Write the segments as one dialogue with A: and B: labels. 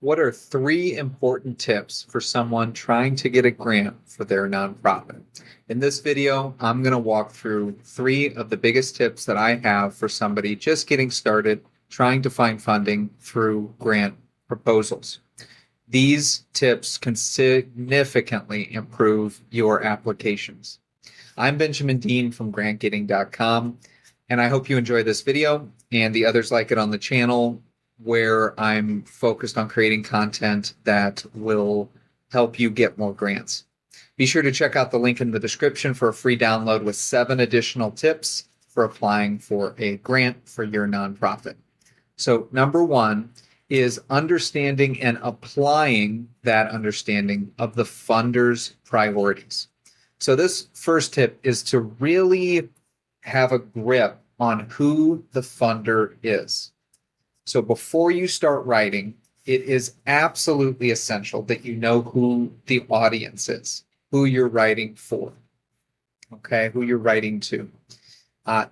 A: What are three important tips for someone trying to get a grant for their nonprofit? In this video, I'm going to walk through three of the biggest tips that I have for somebody just getting started trying to find funding through grant proposals. These tips can significantly improve your applications. I'm Benjamin Dean from grantgetting.com, and I hope you enjoy this video and the others like it on the channel, where I'm focused on creating content that will help you get more grants. Be sure to check out the link in the description for a free download with 7 additional tips for applying for a grant for your nonprofit. So number 1 is understanding and applying that understanding of the funder's priorities. So this first tip is to really have a grip on who the funder is. So before you start writing, it is absolutely essential that you know who the audience is, who you're writing for, okay, who you're writing to.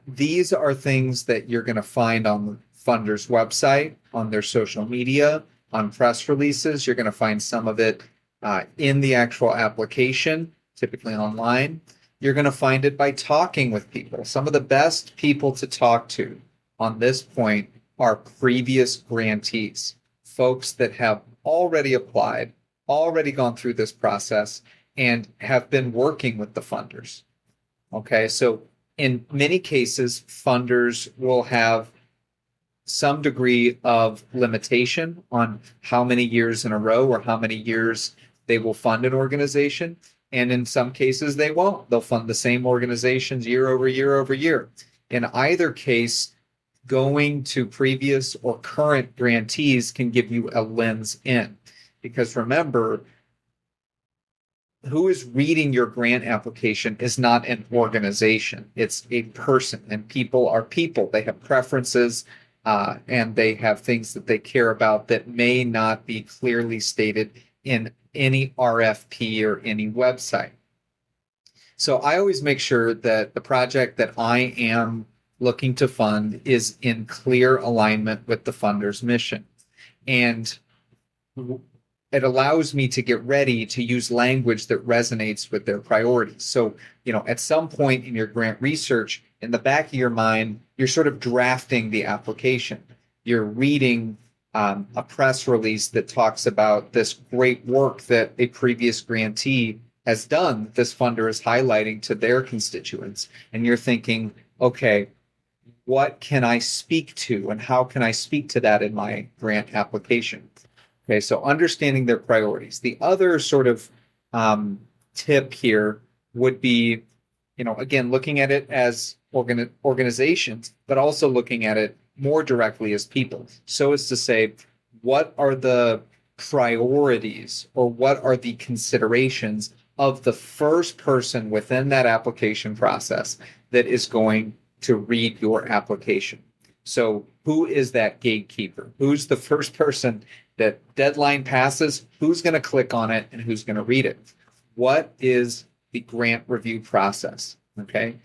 A: These are things that you're going to find on the funder's website, on their social media, on press releases. You're going to find some of it in the actual application, typically online. You're going to find it by talking with people. Some of the best people to talk to on this point are previous grantees, folks that have already applied, already gone through this process, and have been working with the funders. Okay, so in many cases, funders will have some degree of limitation on how many years in a row or how many years they will fund an organization. And in some cases, they won't. They'll fund the same organizations year over year over year. In either case, going to previous or current grantees can give you a lens in. Because remember, who is reading your grant application is not an organization. It's a person, and people are people. They have preferences, and they have things that they care about that may not be clearly stated in any RFP or any website. So I always make sure that the project that I am looking to fund is in clear alignment with the funder's mission. And it allows me to get ready to use language that resonates with their priorities. So, at some point in your grant research, in the back of your mind, you're sort of drafting the application. You're reading a press release that talks about this great work that a previous grantee has done, this funder is highlighting to their constituents. And you're thinking, okay, what can I speak to and how can I speak to that in my grant application? Okay, so understanding their priorities. The other sort of tip here would be, again, looking at it as organizations, but also looking at it more directly as people. So as to say, what are the priorities or what are the considerations of the first person within that application process that is going to read your application? So who is that gatekeeper? Who's the first person that deadline passes? Who's going to click on it and who's going to read it? What is the grant review process? Okay.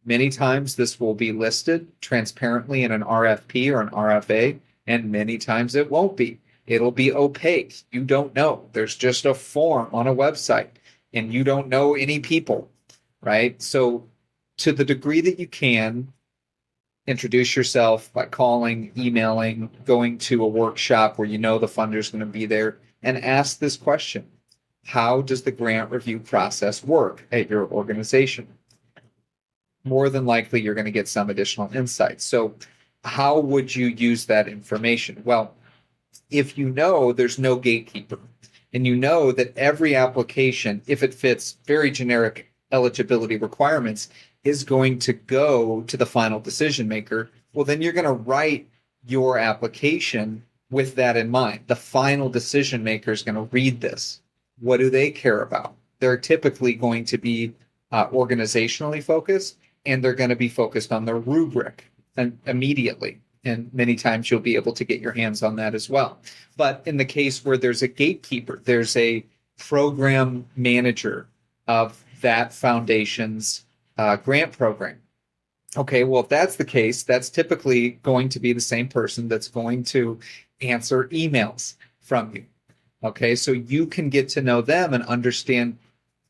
A: Many times this will be listed transparently in an RFP or an RFA, and many times it won't be. It'll be opaque. You don't know. There's just a form on a website and you don't know any people, right? So to the degree that you can, introduce yourself by calling, emailing, going to a workshop where the funder's going to be there, and ask this question: how does the grant review process work at your organization? More than likely, you're going to get some additional insights. So how would you use that information? Well, if you know there's no gatekeeper, and you know that every application, if it fits very generic eligibility requirements, is going to go to the final decision maker, well, then you're going to write your application with that in mind. The final decision maker is going to read this. What do they care about? They're typically going to be organizationally focused, and they're going to be focused on the rubric immediately. And many times you'll be able to get your hands on that as well. But in the case where there's a gatekeeper, there's a program manager of that foundation's grant program. Okay, well, if that's the case, that's typically going to be the same person that's going to answer emails, from you. Okay, so you can get to know them and understand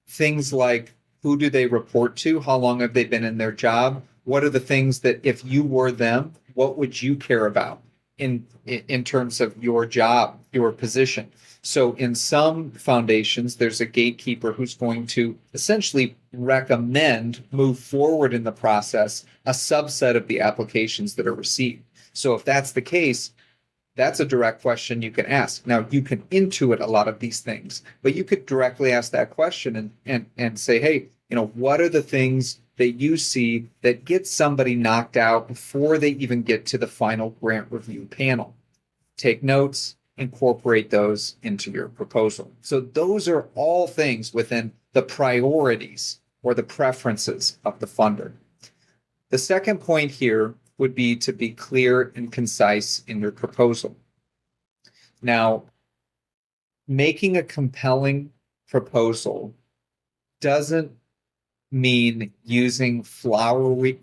A: things like who do they report to? How long have they been in their job? What are the things that if you were them, what would you care about in terms of your job, your position? So in some foundations, there's a gatekeeper who's going to essentially recommend move forward in the process a subset of the applications that are received. So if that's the case, that's a direct question you can ask. Now, you can intuit a lot of these things, but you could directly ask that question and say, hey, what are the things that you see that get somebody knocked out before they even get to the final grant review panel? Take notes, incorporate those into your proposal. So those are all things within the priorities or the preferences of the funder. The second point here would be to be clear and concise in your proposal. Now, making a compelling proposal doesn't mean using flowery,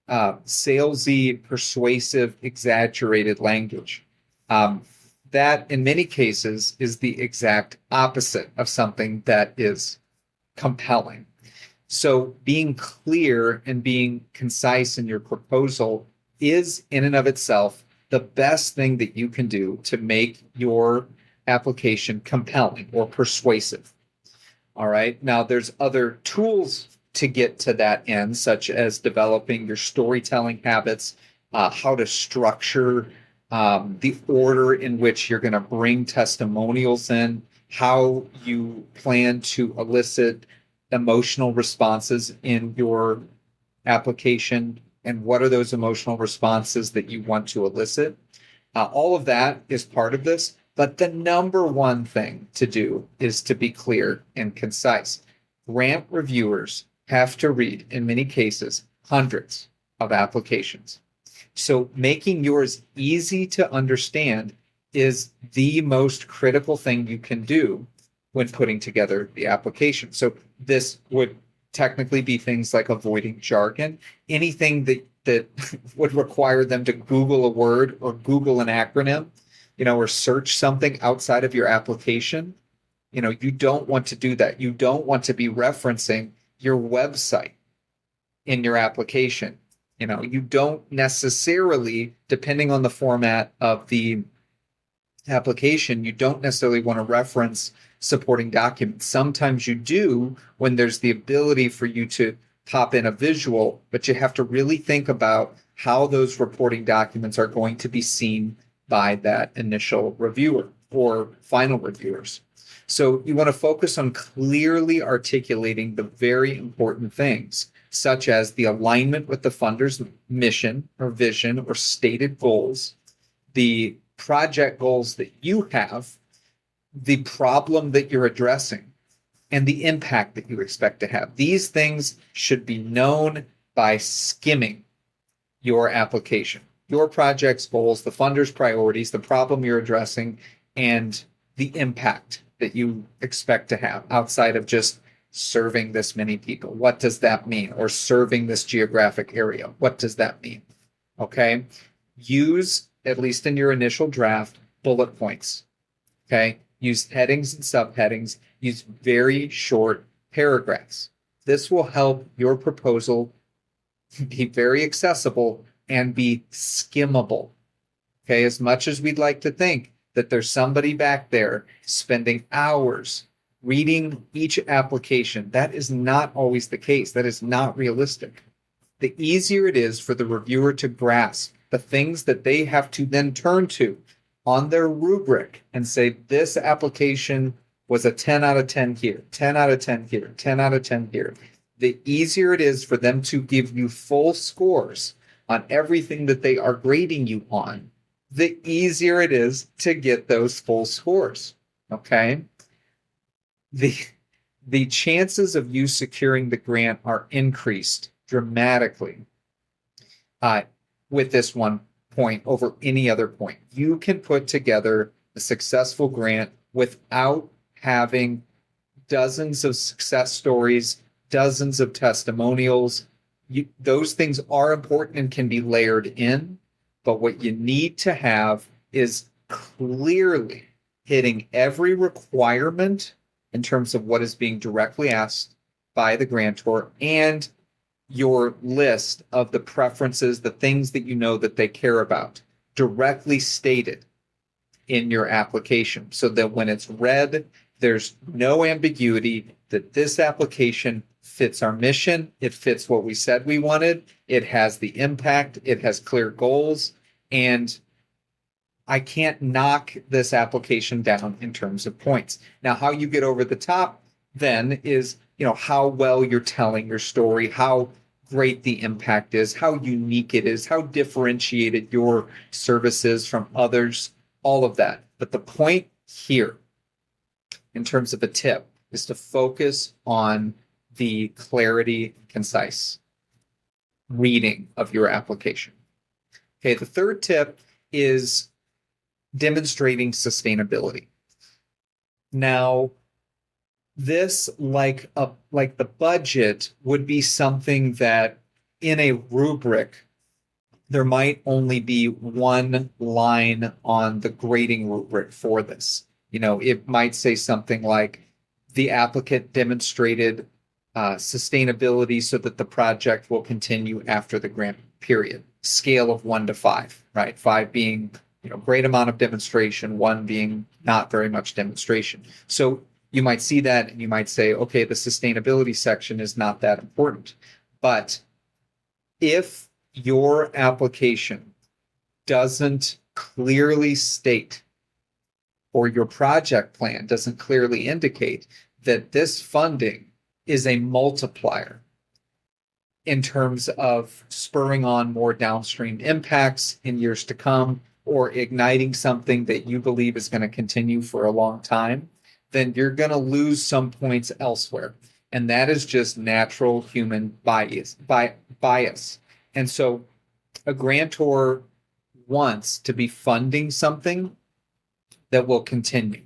A: salesy, persuasive, exaggerated language. That, in many cases, is the exact opposite of something that is compelling. So being clear and being concise in your proposal is in and of itself the best thing that you can do to make your application compelling or persuasive. All right. Now, there's other tools to get to that end, such as developing your storytelling habits, how to structure the order in which you're going to bring testimonials in, how you plan to elicit emotional responses in your application, and what are those emotional responses that you want to elicit. All of that is part of this, but the number one thing to do is to be clear and concise. Grant reviewers have to read, in many cases, hundreds of applications. So making yours easy to understand is the most critical thing you can do when putting together the application. So this would technically be things like avoiding jargon, anything that would require them to Google a word or Google an acronym, or search something outside of your application. You don't want to do that. You don't want to be referencing your website in your application. You don't necessarily, depending on the format of the application, you don't necessarily want to reference supporting documents. Sometimes you do when there's the ability for you to pop in a visual, but you have to really think about how those reporting documents are going to be seen by that initial reviewer or final reviewers. So you want to focus on clearly articulating the very important things, such as the alignment with the funder's mission or vision or stated goals, the project goals that you have, the problem that you're addressing, and the impact that you expect to have. These things should be known by skimming your application, your project's goals, the funder's priorities, the problem you're addressing, and the impact that you expect to have outside of just serving this many people. What does that mean? Or serving this geographic area. What does that mean? Okay. Use, at least in your initial draft, bullet points. Okay. Use headings and subheadings. Use very short paragraphs. This will help your proposal be very accessible and be skimmable. Okay. As much as we'd like to think that there's somebody back there spending hours reading each application, that is not always the case. That is not realistic. The easier it is for the reviewer to grasp the things that they have to then turn to on their rubric and say, this application was a 10 out of 10 here, 10 out of 10 here, 10 out of 10 here. The easier it is for them to give you full scores on everything that they are grading you on, the easier it is to get those full scores. Okay. The chances of you securing the grant are increased dramatically with this one point over any other point. You can put together a successful grant without having dozens of success stories, dozens of testimonials. Those things are important and can be layered in, but what you need to have is clearly hitting every requirement in terms of what is being directly asked by the grantor, and your list of the preferences, the things that you know that they care about, directly stated in your application, so that when it's read, there's no ambiguity that this application fits our mission, it fits what we said we wanted, it has the impact, it has clear goals, and I can't knock this application down in terms of points. Now, how you get over the top then is, how well you're telling your story, how great the impact is, how unique it is, how differentiated your service is from others, all of that. But the point here, in terms of a tip, is to focus on the clarity, concise reading of your application. Okay, the third tip is demonstrating sustainability. Now, this, like the budget, would be something that in a rubric, there might only be one line on the grading rubric for this. It might say something like the applicant demonstrated sustainability so that the project will continue after the grant period. Scale of 1 to 5, right? 5 being great amount of demonstration, 1 being not very much demonstration. So you might see that and you might say, okay, the sustainability section is not that important. But if your application doesn't clearly state, or your project plan doesn't clearly indicate that this funding is a multiplier in terms of spurring on more downstream impacts in years to come, or igniting something that you believe is going to continue for a long time, then you're going to lose some points elsewhere. And that is just natural human bias. And so a grantor wants to be funding something that will continue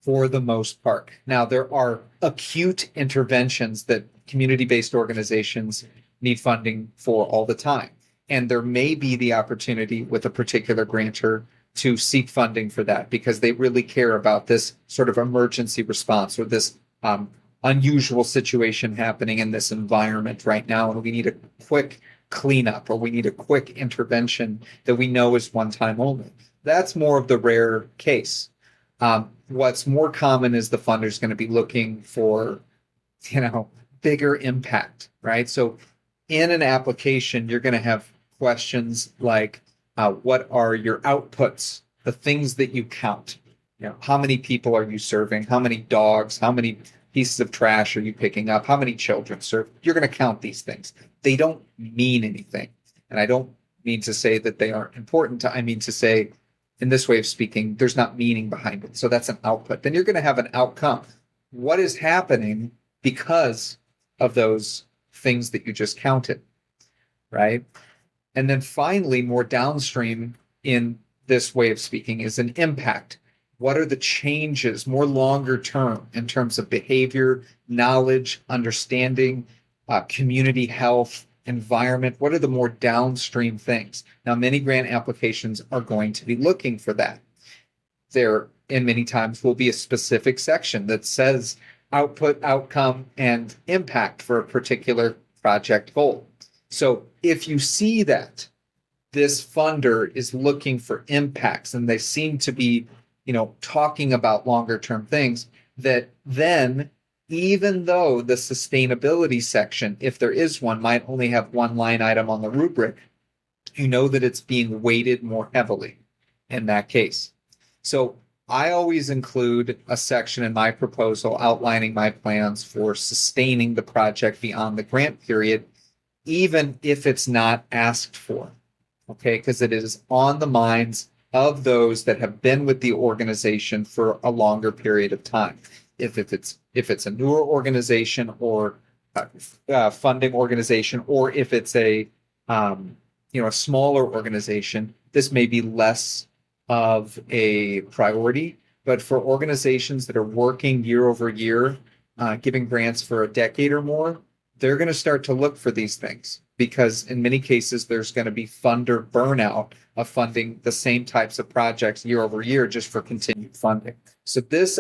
A: for the most part. Now, there are acute interventions that community-based organizations need funding for all the time. And there may be the opportunity with a particular grantor to seek funding for that because they really care about this sort of emergency response, or this unusual situation happening in this environment right now, and we need a quick cleanup, or we need a quick intervention that we know is one time only. That's more of the rare case. What's more common is the funder's going to be looking for, bigger impact, right? So in an application, you're going to have questions like, what are your outputs, the things that you count? How many people are you serving? How many dogs? How many pieces of trash are you picking up? How many children served? You're going to count these things. They don't mean anything. And I don't mean to say that they aren't important. I mean to say, in this way of speaking, there's not meaning behind it. So that's an output. Then you're going to have an outcome. What is happening because of those things that you just counted, right? And then finally, more downstream in this way of speaking is an impact. What are the changes more longer term in terms of behavior, knowledge, understanding, community health, environment? What are the more downstream things? Now, many grant applications are going to be looking for that. There, and many times, will be a specific section that says output, outcome, and impact for a particular project goal. So if you see that this funder is looking for impacts and they seem to be, talking about longer term things, that then, even though the sustainability section, if there is one, might only have one line item on the rubric, you know that it's being weighted more heavily in that case. So I always include a section in my proposal outlining my plans for sustaining the project beyond the grant period, even if it's not asked for, okay? Because it is on the minds of those that have been with the organization for a longer period of time. If it's a newer organization or a funding organization, or if it's a smaller organization, this may be less of a priority. But for organizations that are working year over year, giving grants for a decade or more, they're going to start to look for these things because in many cases, there's going to be funder burnout of funding the same types of projects year over year just for continued funding. So this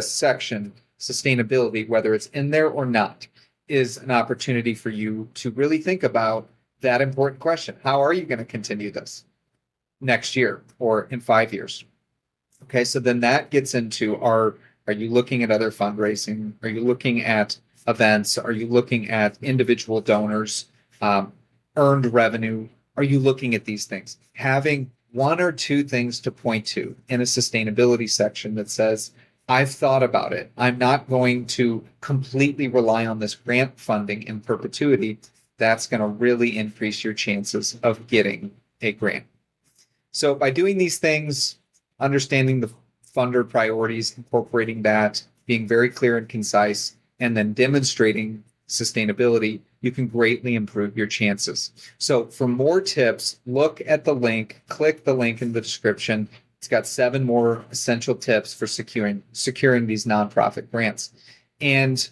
A: section, sustainability, whether it's in there or not, is an opportunity for you to really think about that important question. How are you going to continue this next year or in 5 years? Okay, so then that gets into are you looking at other fundraising? Are you looking at events? Are you looking at individual donors, earned revenue? Are you looking at these things? Having one or two things to point to in a sustainability section that says, I've thought about it. I'm not going to completely rely on this grant funding in perpetuity. That's going to really increase your chances of getting a grant. So by doing these things, understanding the funder priorities, incorporating that, being very clear and concise, and then demonstrating sustainability, you can greatly improve your chances. So for more tips, look at the link, click the link in the description. It's got 7 more essential tips for securing these nonprofit grants. And,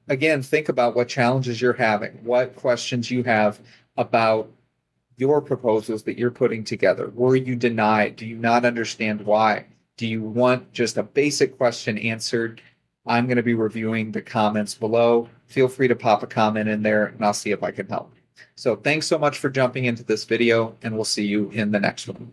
A: again, think about what challenges you're having, what questions you have about your proposals that you're putting together. Were you denied? Do you not understand why? Do you want just a basic question answered? I'm going to be reviewing the comments below. Feel free to pop a comment in there and I'll see if I can help. So thanks so much for jumping into this video, and we'll see you in the next one.